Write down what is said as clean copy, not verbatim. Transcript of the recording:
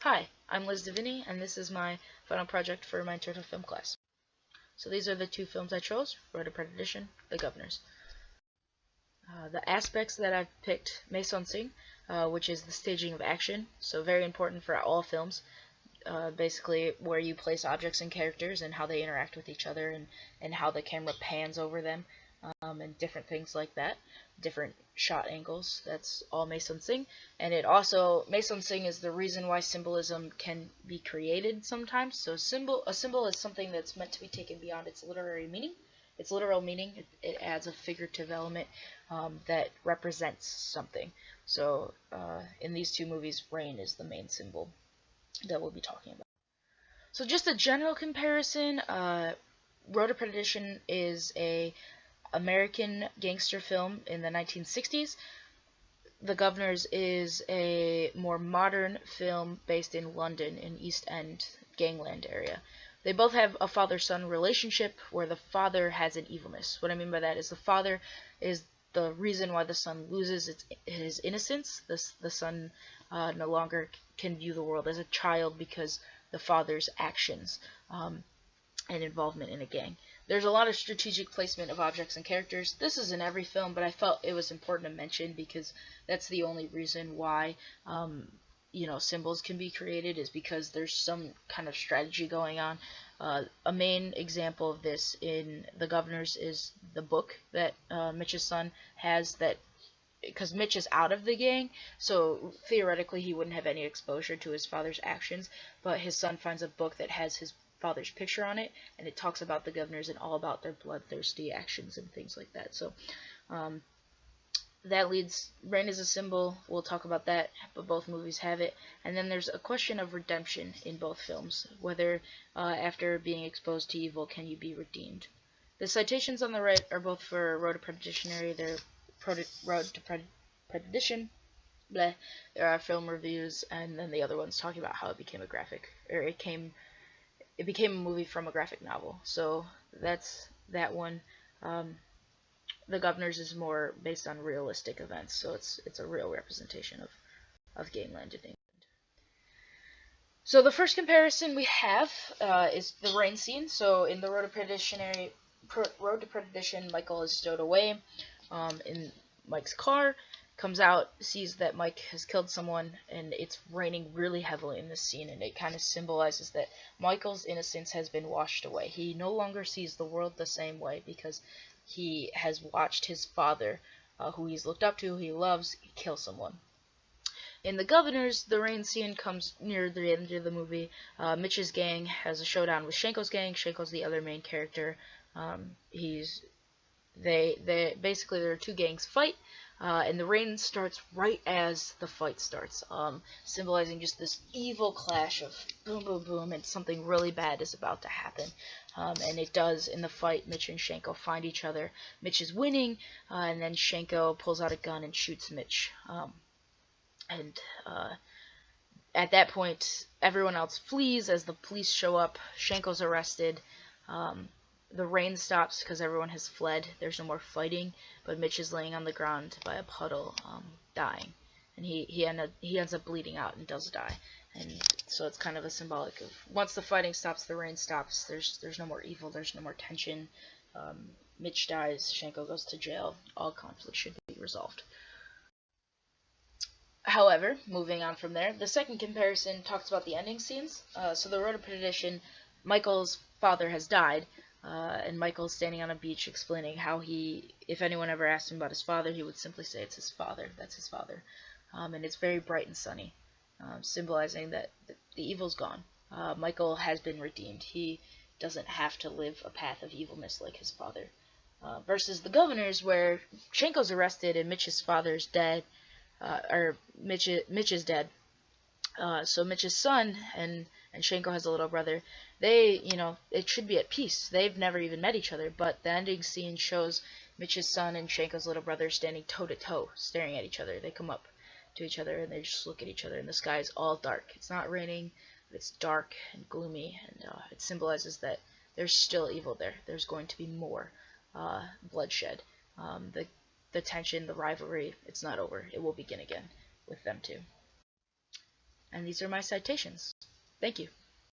Hi, I'm Liz Davini, and this is my final project for my intro to film class. So these are the two films I chose, Road to Perdition, The Governors. The aspects that I've picked, Maison Sing, which is the staging of action, so very important for all films, basically where you place objects and characters and how they interact with each other and how the camera pans over them, and different things like that, different shot angles. That's all Maison Sing. And it also, Maison Sing is the reason why symbolism can be created sometimes. So a symbol is something that's meant to be taken beyond its literary meaning. Its literal meaning, it adds a figurative element that represents something. So in these two movies, rain is the main symbol that we'll be talking about. So just a general comparison, Road to Perdition is a American gangster film in the 1960s. The Governors is a more modern film based in London, in East End, gangland area. They both have a father-son relationship where the father has an evilness. What I mean by that is the father is the reason why the son loses his innocence. The son no longer can view the world as a child because the father's actions and involvement in a gang. There's a lot of strategic placement of objects and characters. This is in every film, but I felt it was important to mention because that's the only reason why symbols can be created, is because there's some kind of strategy going on. A main example of this in The Governors is the book that Mitch's son has, that because Mitch is out of the gang, so theoretically he wouldn't have any exposure to his father's actions, but his son finds a book that has his father's picture on it, and it talks about the Governors and all about their bloodthirsty actions and things like that. So that leads, rain is a symbol, we'll talk about that, but both movies have it. And then there's a question of redemption in both films, whether after being exposed to evil can you be redeemed. The citations on the right are both for Road to Perditionary, they're Road to Perdition, bleh. There are film reviews, and then the other one's talking about how it became a graphic, or it became a movie from a graphic novel. So that's that one. The Governors is more based on realistic events, so it's a real representation of gangland in England. So the first comparison we have is the rain scene. So in the Road to Perdition, Michael is stowed away in Mike's car, comes out, sees that Mike has killed someone, and it's raining really heavily in this scene, and it kind of symbolizes that Michael's innocence has been washed away. He no longer sees the world the same way because he has watched his father, who he's looked up to, who he loves, kill someone. In The Governors, the rain scene comes near the end of the movie. Mitch's gang has a showdown with Shanko's gang. Shanko's the other main character. They basically, there are two gangs fight, and the rain starts right as the fight starts, symbolizing just this evil clash of boom, boom, boom, and something really bad is about to happen. And it does. In the fight, Mitch and Shanko find each other. Mitch is winning, and then Shanko pulls out a gun and shoots Mitch. At that point, everyone else flees as the police show up. Shanko's arrested. The rain stops because everyone has fled. There's no more fighting, but Mitch is laying on the ground by a puddle, dying, and he ends up bleeding out and does die. And so it's kind of a symbolic of, once the fighting stops, the rain stops. There's no more evil. There's no more tension. Mitch dies. Shanko goes to jail. All conflict should be resolved. However, moving on from there, the second comparison talks about the ending scenes. So the Road to Perdition, Michael's father has died. And Michael's standing on a beach explaining how if anyone ever asked him about his father, he would simply say it's his father, that's his father. And it's very bright and sunny, symbolizing that the evil's gone. Michael has been redeemed. He doesn't have to live a path of evilness like his father. Versus The Governors, where Shanko's arrested and Mitch's father's dead, or Mitch is dead. So Mitch's son and Shanko has a little brother. It should be at peace. They've never even met each other, but the ending scene shows Mitch's son and Shanko's little brother standing toe to toe, staring at each other. They come up to each other and they just look at each other, and the sky is all dark. It's not raining, but it's dark and gloomy, and it symbolizes that there's still evil there. There's going to be more bloodshed. The tension, the rivalry, it's not over. It will begin again with them two. And these are my citations. Thank you.